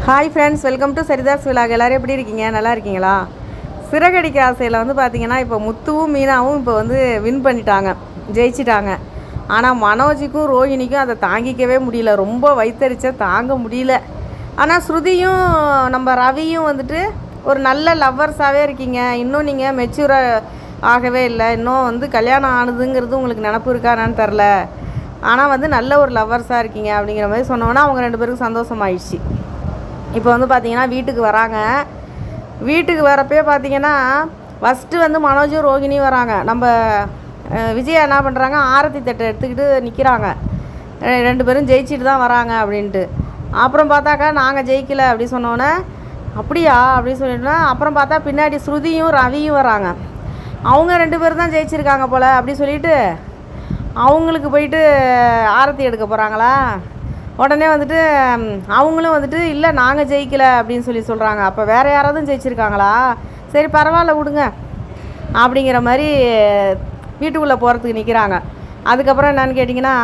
Hi friends, welcome to Saritha's vlog. எல்லோரும் எப்படி இருக்கீங்க? நல்லா இருக்கீங்களா? சிறகடிக்க ஆசையில் வந்து பார்த்திங்கன்னா இப்போ முத்துவும் மீனாவும் இப்போ வந்து வின் பண்ணிட்டாங்க, ஜெயிச்சிட்டாங்க. ஆனால் மனோஜுக்கும் ரோஹிணிக்கும் அதை தாங்கிக்கவே முடியல, ரொம்ப வயிற்றறிச்ச தாங்க முடியல. ஆனால் ஸ்ருதியும் நம்ம ரவியும் வந்துட்டு ஒரு நல்ல லவ்வர்ஸாகவே இருக்கீங்க. இன்னும் நீங்கள் மெச்சூராக ஆகவே இல்லை, இன்னும் வந்து கல்யாணம் ஆனதுங்கிறது உங்களுக்கு நினப்பு இருக்கானான்னு தெரில. ஆனால் வந்து நல்ல ஒரு லவ்வர்ஸாக இருக்கீங்க அப்படிங்கிற மாதிரி சொன்னோன்னா அவங்க ரெண்டு பேருக்கும் சந்தோஷமாயிடுச்சு. இப்போ வந்து பார்த்திங்கன்னா வீட்டுக்கு வராங்க. வீட்டுக்கு வரப்பே பார்த்திங்கன்னா ஃபஸ்ட்டு வந்து மனோஜும் ரோஹிணியும் வராங்க. நம்ம விஜயா என்ன பண்ணுறாங்க, ஆரத்தி தட்டை எடுத்துக்கிட்டு நிற்கிறாங்க. ரெண்டு பேரும் ஜெயிச்சிட்டு தான் வராங்க அப்படின்ட்டு. அப்புறம் பார்த்தாக்கா நாங்கள் ஜெயிக்கலை அப்படி சொன்னோன்னே, அப்படியா அப்படின்னு சொல்லிட்டோன்னா, அப்புறம் பார்த்தா பின்னாடி ஸ்ருதியும் ரவியும் வராங்க. அவங்க ரெண்டு பேரும் தான் ஜெயிச்சிருக்காங்க போல் அப்படி சொல்லிவிட்டு அவங்களுக்கு போயிட்டு ஆரத்தி எடுக்க போகிறாங்களா. உடனே வந்துட்டு அவங்களும் வந்துட்டு இல்லை நாங்கள் ஜெயிக்கலை அப்படின்னு சொல்கிறாங்க. அப்போ வேறு யாராவது ஜெயிச்சிருக்காங்களா? சரி பரவாயில்ல விடுங்க அப்படிங்கிற மாதிரி வீட்டுக்குள்ளே போகிறதுக்கு நிற்கிறாங்க. அதுக்கப்புறம் என்னன்னு கேட்டிங்கன்னா,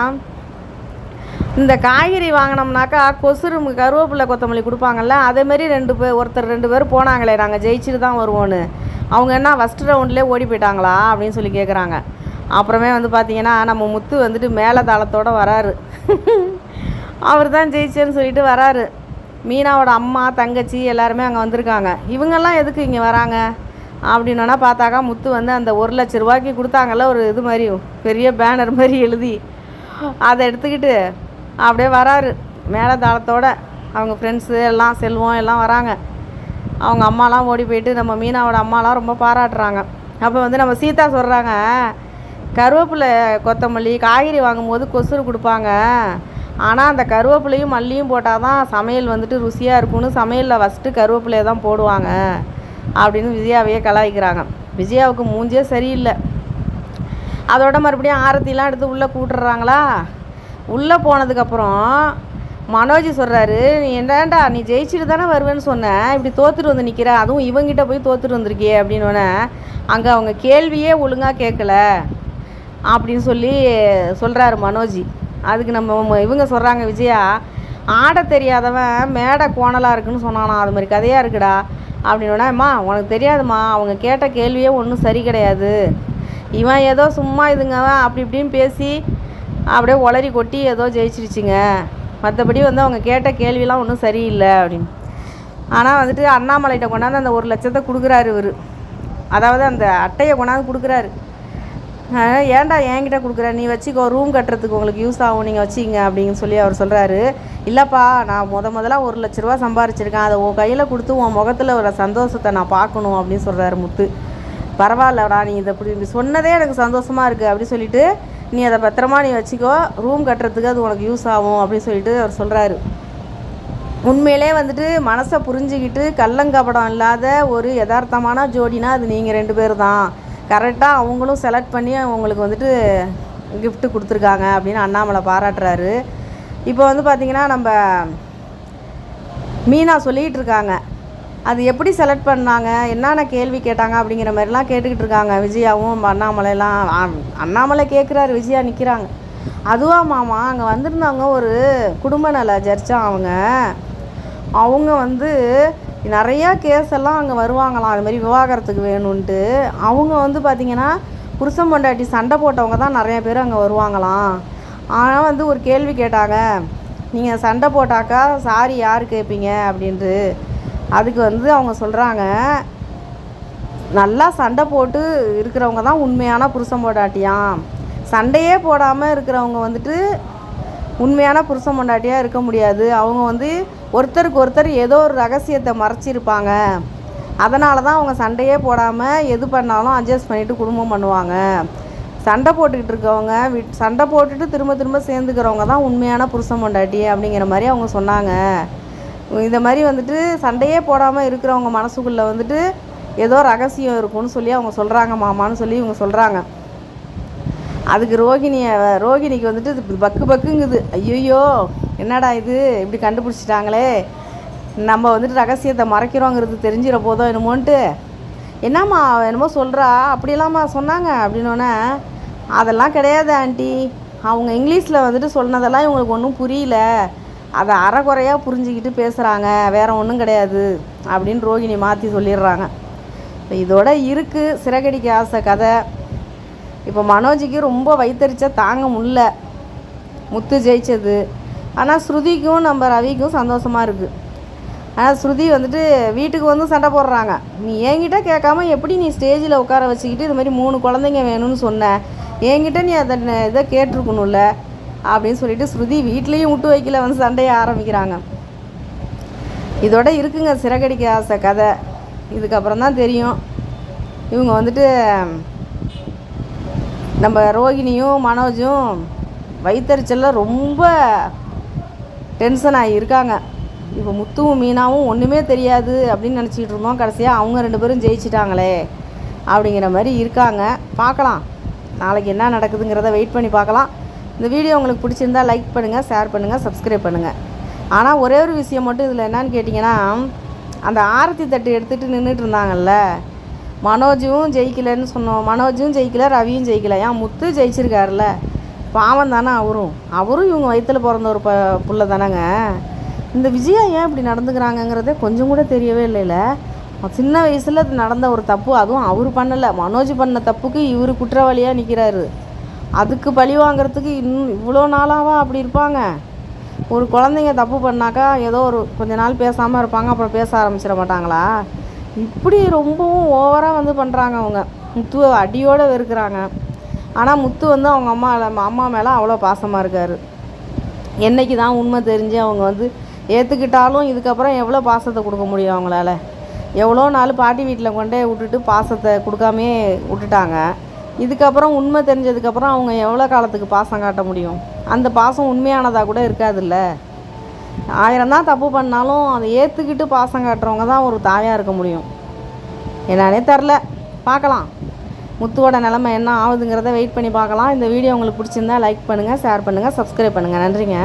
இந்த காய்கறி வாங்கினோம்னாக்கா கொசுறு கருவேப்பிலை கொத்தமல்லி கொடுப்பாங்கல்ல, அதேமாரி ஒருத்தர் ரெண்டு பேர் போனாங்களே நாங்கள் ஜெயிச்சுட்டு தான் வருவோன்னு. அவங்க என்ன ஃபஸ்ட்டு ரவுண்ட்லேயே ஓடி போயிட்டாங்களா அப்படின்னு சொல்லி கேட்குறாங்க. அப்புறமே வந்து பார்த்திங்கன்னா நம்ம முத்து வந்துட்டு மேலே தாளத்தோடு வராரு. அவர் தான் ஜெயிச்சேன்னு சொல்லிட்டு வராரு. மீனாவோட அம்மா தங்கச்சி எல்லாருமே அங்கே வந்திருக்காங்க. இவங்கெல்லாம் எதுக்கு இங்கே வராங்க அப்படின்னா பார்த்தாக்கா முத்து வந்து அந்த 1,00,000 ரூபாய்க்கு கொடுத்தாங்கல்ல, ஒரு இது மாதிரி பெரிய பேனர் மாதிரி எழுதி அதை எடுத்துக்கிட்டு அப்படியே வராரு மேலே தாளத்தோடு. அவங்க ஃப்ரெண்ட்ஸு எல்லாம் செல்வம் எல்லாம் வராங்க. அவங்க அம்மாலாம் ஓடி போயிட்டு நம்ம மீனாவோட அம்மாலாம் ரொம்ப பாராட்டுறாங்க. அப்போ வந்து நம்ம சீதா சொல்கிறாங்க, கருவேப்பிலை கொத்தமல்லி காய்கறி வாங்கும்போது கொசுறு கொடுப்பாங்க, ஆனால் அந்த கருவேப்பிலையும் மல்லியும் போட்டால் தான் சமையல் வந்துட்டு ருசியாக இருக்கும்னு சமையலில் ஃபஸ்ட்டு கருவேப்பிலையை தான் போடுவாங்க அப்படின்னு விஜயாவையே கலாய்க்கிறாங்க. விஜயாவுக்கு மூஞ்சே சரியில்லை. அதோட மறுபடியும் ஆரத்திலாம் எடுத்து உள்ளே கூட்டுறாங்களா. உள்ளே போனதுக்கப்புறம் மனோஜ் சொல்கிறாரு, நீ என்னடா நீ ஜெயிச்சுட்டு தானே வருவேன்னு சொன்னேன், இப்படி தோற்றுட்டு வந்து நிற்கிற, அதுவும் இவங்கிட்ட போய் தோற்றுட்டு வந்திருக்கியே அப்படின்னோடனே, அங்கே அவங்க கேள்வியே ஒழுங்காக கேட்கல அப்படின்னு சொல்கிறாரு மனோஜ். அதுக்கு நம்ம இவங்க சொல்கிறாங்க, விஜயா ஆட தெரியாதவன் மேடை கோணலாக இருக்குன்னு சொன்னானா, அது மாதிரி கதையாக இருக்குடா அப்படின்னா, அம்மா உனக்கு தெரியாதுமா, அவங்க கேட்ட கேள்வியே ஒன்றும் சரி கிடையாது, இவன் ஏதோ சும்மா இதுங்க அப்படி இப்படின்னு பேசி அப்படியே உளறி கொட்டி ஏதோ ஜெயிச்சிருச்சுங்க, மற்றபடி வந்து அவங்க கேட்ட கேள்வியெலாம் ஒன்றும் சரியில்லை அப்படின்னு. ஆனால் வந்துட்டு அண்ணாமலைகிட்ட கொண்டாந்து அந்த 1,00,000 கொடுக்குறாரு இவர். அதாவது அந்த அட்டையை கொண்டாந்து கொடுக்குறாரு. ஏன்டா என்கிட்ட கொடுக்குற, நீ வச்சுக்கோ, ரூம் கட்டுறதுக்கு உங்களுக்கு யூஸ் ஆகும், நீங்கள் வச்சிங்க அப்படின்னு சொல்லி அவர் சொல்கிறாரு. இல்லைப்பா நான் முதல்ல 1,00,000 ரூபா சம்பாரிச்சிருக்கேன், அதை உன் கையில் கொடுத்து உன் முகத்தில் ஒரு சந்தோஷத்தை நான் பார்க்கணும் அப்படின்னு சொல்கிறாரு முத்து. பரவாயில்லடா, நீ இதை இப்படி சொன்னதே எனக்கு சந்தோஷமாக இருக்குது அப்படி சொல்லிவிட்டு நீ அதை பத்திரமா நீ வச்சுக்கோ, ரூம் கட்டுறதுக்கு அது உனக்கு யூஸ் ஆகும் அப்படின்னு சொல்லிட்டு அவர் சொல்கிறாரு. உண்மையிலே வந்துட்டு மனசை புரிஞ்சுக்கிட்டு கள்ளங்கபடம் இல்லாத ஒரு யதார்த்தமான ஜோடினா அது நீங்கள் ரெண்டு பேர் தான். கரெக்டாக அவங்களும் செலக்ட் பண்ணி அவங்களுக்கு வந்துட்டு கிஃப்ட்டு கொடுத்துருக்காங்க அப்படின்னு அண்ணாமலை பாராட்டுறாரு. இப்போ வந்து பார்த்திங்கன்னா நம்ம மீனா சொல்லிகிட்டு இருக்காங்க, அது எப்படி செலக்ட் பண்ணாங்க, என்னென்ன கேள்வி கேட்டாங்க அப்படிங்கிற மாதிரிலாம் கேட்டுக்கிட்டு இருக்காங்க விஜயாவும் அண்ணாமலைலாம். அண்ணாமலை கேட்குறாரு, விஜயா நிற்கிறாங்க. அதுவா மாமா, அங்கே வந்திருந்தவங்க ஒரு குடும்ப நல ஜட்ஜா, அவங்க வந்து நிறையா கேஸ் எல்லாம் அங்கே வருவாங்களாம், அது மாதிரி விவாகரத்துக்கு வேணும்ன்ட்டு. அவங்க வந்து பார்த்திங்கன்னா புருஷன் பொண்டாட்டி சண்டை போட்டவங்க தான் நிறைய பேர் அங்கே வருவாங்களாம். ஆனால் வந்து ஒரு கேள்வி கேட்டாங்க, நீங்கள் சண்டை போட்டாக்கா சாரி யார் கேட்பீங்க அப்படின்ட்டு. அதுக்கு வந்து அவங்க சொல்கிறாங்க, நல்லா சண்டை போட்டு இருக்கிறவங்க தான் உண்மையான புருஷன் பொண்டாட்டியாம், சண்டையே போடாமல் இருக்கிறவங்க வந்துட்டு உண்மையான புருஷன் பொண்டாட்டியாக இருக்க முடியாது, அவங்க வந்து ஒருத்தருக்கு ஒருத்தர் ஏதோ ஒரு ரகசியத்தை மறைச்சிருப்பாங்க, அதனால தான் அவங்க சண்டையே போடாமல் எது பண்ணாலும் அட்ஜஸ்ட் பண்ணிவிட்டு குடும்பம் பண்ணுவாங்க, சண்டை போட்டுக்கிட்டு இருக்கவங்க சண்டை போட்டுட்டு திரும்ப திரும்ப சேர்ந்துக்கிறவங்க தான் உண்மையான புருஷன் பொண்டாட்டி அப்படிங்கிற மாதிரி அவங்க சொன்னாங்க. இந்த மாதிரி வந்துட்டு சண்டையே போடாமல் இருக்கிறவங்க மனசுக்குள்ளே வந்துட்டு ஏதோ ரகசியம் இருக்கும்னு சொல்லி அவங்க சொல்கிறாங்க மாமான்னு சொல்லி இவங்க சொல்கிறாங்க. அதுக்கு ரோகிணிக்கு வந்துட்டு பக்கு பக்குங்குது, ஐயோ என்னடா இது இப்படி கண்டுபிடிச்சிட்டாங்களே, நம்ம வந்துட்டு ரகசியத்தை மறைக்கிறோங்கிறது தெரிஞ்சிட போதும் என்னமோன்ட்டு, என்னம்மா என்னமோ சொல்கிறா, அப்படியெல்லாம்மா சொன்னாங்க அப்படின்னோடனே, அதெல்லாம் கிடையாது ஆண்டி, அவங்க இங்கிலீஷில் வந்துட்டு சொன்னதெல்லாம் இவங்களுக்கு ஒன்றும் புரியல, அதை அறகுறையாக புரிஞ்சுக்கிட்டு பேசுகிறாங்க, வேறு ஒன்றும் கிடையாது அப்படின்னு ரோகிணி மாற்றி சொல்லிடுறாங்க. இப்போ இதோட இருக்குது சிறகடிக்க ஆசை கதை. இப்போ மனோஜுக்கு ரொம்ப வயிற்றுச்சா தாங்க முடியல முத்து ஜெயிச்சது. ஆனால் ஸ்ருதிக்கும் நம்ம ரவிக்கும் சந்தோஷமாக இருக்குது. ஆனால் ஸ்ருதி வந்துட்டு வீட்டுக்கு வந்து சண்டை போடுறாங்க. நீ என்கிட்ட கேட்காம எப்படி நீ ஸ்டேஜில் உட்கார வச்சுக்கிட்டு இது மாதிரி 3 குழந்தைங்க வேணும்னு சொன்ன, என்கிட்ட நீ அதை இதை கேட்டிருக்கணும்ல அப்படின்னு சொல்லிட்டு ஸ்ருதி வீட்லேயும் விட்டு வைக்கல, வந்து சண்டையை ஆரம்பிக்கிறாங்க. இதோட இருக்குங்க சிறகடிக்க ஆசை கதை. இதுக்கப்புறம் தான் தெரியும் இவங்க வந்துட்டு நம்ம ரோகிணியும் மனோஜும் வயிற்றுச்சலில் ரொம்ப டென்ஷன் ஆகி இருக்காங்க. இப்போ முத்துவும் மீனாவும் ஒன்றுமே தெரியாது அப்படின்னு நினச்சிக்கிட்டு இருந்தோம். கடைசியாக அவங்க 2 பேரும் ஜெயிச்சிட்டாங்களே அப்படிங்கிற மாதிரி இருக்காங்க. பார்க்கலாம் நாளைக்கு என்ன நடக்குதுங்கிறத வெயிட் பண்ணி பார்க்கலாம். இந்த வீடியோ உங்களுக்கு பிடிச்சிருந்தா லைக் பண்ணுங்கள், ஷேர் பண்ணுங்கள், சப்ஸ்கிரைப் பண்ணுங்கள். ஆனால் ஒரே ஒரு விஷயம் மட்டும் இதில் என்னன்னு கேட்டிங்கன்னா, அந்த ஆரத்தி தட்டு எடுத்துகிட்டு நின்றுட்டு இருந்தாங்கல்ல, மனோஜும் ஜெயிக்கலைன்னு சொன்னோம். மனோஜும் ஜெயிக்கலை, ரவியும் ஜெயிக்கலை. ஏன் முத்து ஜெயிச்சிருக்காருல்ல, பாவம் தானே அவரும் இவங்க வயிற்றில் பிறந்த ஒரு புள்ள தானேங்க. இந்த விஜயா ஏன் இப்படி நடந்துக்கிறாங்கங்கிறதே கொஞ்சம் கூட தெரியவே இல்லைல்ல. சின்ன வயசில் அது நடந்த ஒரு தப்பு, அதுவும் அவர் பண்ணலை, மனோஜ் பண்ண தப்புக்கு இவர் குற்றவாளியாக நிற்கிறாரு. அதுக்கு பழி வாங்கிறதுக்கு இன்னும் இவ்வளோ நாளாவா அப்படி இருப்பாங்க? ஒரு குழந்தைங்க தப்பு பண்ணாக்கா ஏதோ ஒரு கொஞ்ச நாள் பேசாமல் இருப்பாங்க, அப்புறம் பேச ஆரம்பிச்சிட மாட்டாங்களா? இப்படி ரொம்பவும் ஓவராக வந்து பண்ணுறாங்க. அவங்க முத்துவை அடியோடு வெறுக்கிறாங்க. ஆனால் முத்து வந்து அவங்க அம்மா மேலே அவ்வளோ பாசமாக இருக்கார். என்றைக்கு தான் உண்மை தெரிஞ்சு அவங்க வந்து ஏற்றுக்கிட்டாலும் இதுக்கப்புறம் எவ்வளோ பாசத்தை கொடுக்க முடியும் அவங்களால? எவ்வளோ நாள் பாட்டி வீட்டில் கொண்டே விட்டுட்டு பாசத்தை கொடுக்காமே விட்டுட்டாங்க. இதுக்கப்புறம் உண்மை தெரிஞ்சதுக்கப்புறம் அவங்க எவ்வளோ காலத்துக்கு பாசம் காட்ட முடியும்? அந்த பாசம் உண்மையானதாக கூட இருக்காதுல்ல. 1000 தான் தப்பு பண்ணாலும் அதை ஏற்றுக்கிட்டு பாசம் காட்டுறவங்க தான் ஒரு தாயாக இருக்க முடியும். என்னன்னே தெரில, பார்க்கலாம் முத்துவோட நிலைமை என்ன ஆகுதுங்கிறத வெயிட் பண்ணி பார்க்கலாம். இந்த வீடியோ உங்களுக்கு பிடிச்சிருந்தா லைக் பண்ணுங்கள், ஷேர் பண்ணுங்கள், சப்ஸ்கிரைப் பண்ணுங்கள். நன்றிங்க.